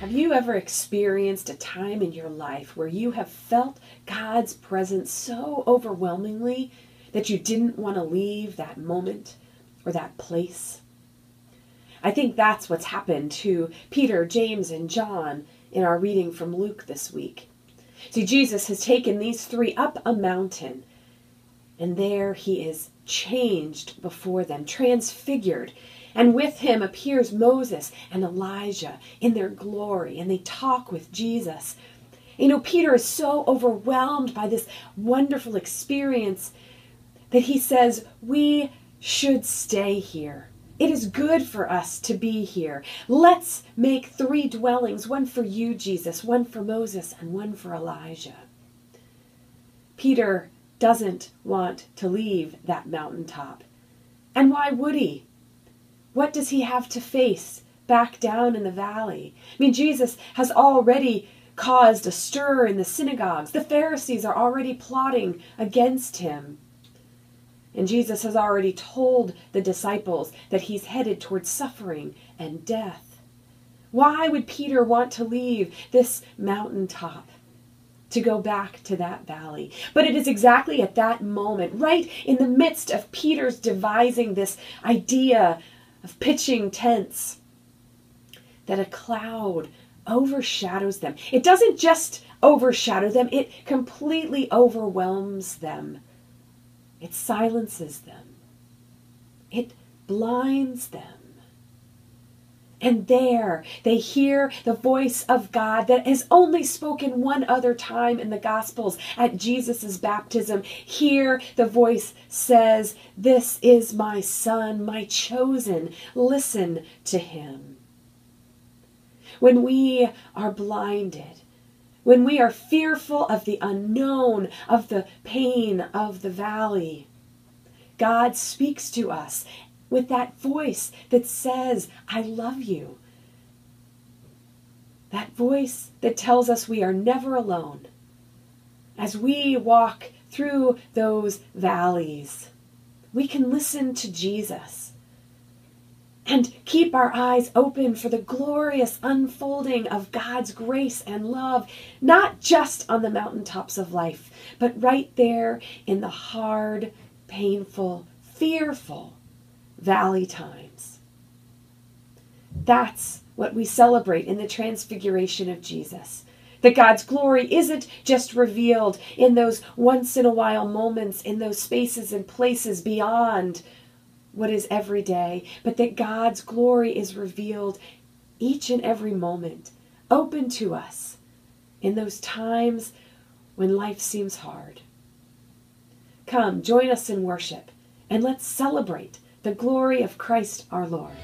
Have you ever experienced a time in your life where you have felt God's presence so overwhelmingly that you didn't want to leave that moment or that place? I think that's what's happened to Peter, James, and John in our reading from Luke this week. See, Jesus has taken these three up a mountain, and there he is changed before them, transfigured. And with him appears Moses and Elijah in their glory, and they talk with Jesus. You know, Peter is so overwhelmed by this wonderful experience that he says, we should stay here. It is good for us to be here. Let's make 3 dwellings, one for you, Jesus, one for Moses, and one for Elijah. Peter doesn't want to leave that mountaintop. And why would he? What does he have to face back down in the valley? I mean, Jesus has already caused a stir in the synagogues. The Pharisees are already plotting against him. And Jesus has already told the disciples that he's headed towards suffering and death. Why would Peter want to leave this mountaintop to go back to that valley? But it is exactly at that moment, right in the midst of Peter's devising this idea of pitching tents, that a cloud overshadows them. It doesn't just overshadow them, it completely overwhelms them. It silences them. It blinds them. And there they hear the voice of God that has only spoken one other time in the Gospels at Jesus' baptism. Here the voice says, "This is my Son, my chosen. Listen to him." When we are blinded, when we are fearful of the unknown, of the pain of the valley, God speaks to us with that voice that says, I love you. That voice that tells us we are never alone. As we walk through those valleys, we can listen to Jesus and keep our eyes open for the glorious unfolding of God's grace and love, not just on the mountaintops of life, but right there in the hard, painful, fearful valley times. That's what we celebrate in the transfiguration of Jesus. That God's glory isn't just revealed in those once-in-a-while moments, in those spaces and places beyond what is every day, but that God's glory is revealed each and every moment, open to us in those times when life seems hard. Come, join us in worship, and let's celebrate the glory of Christ our Lord.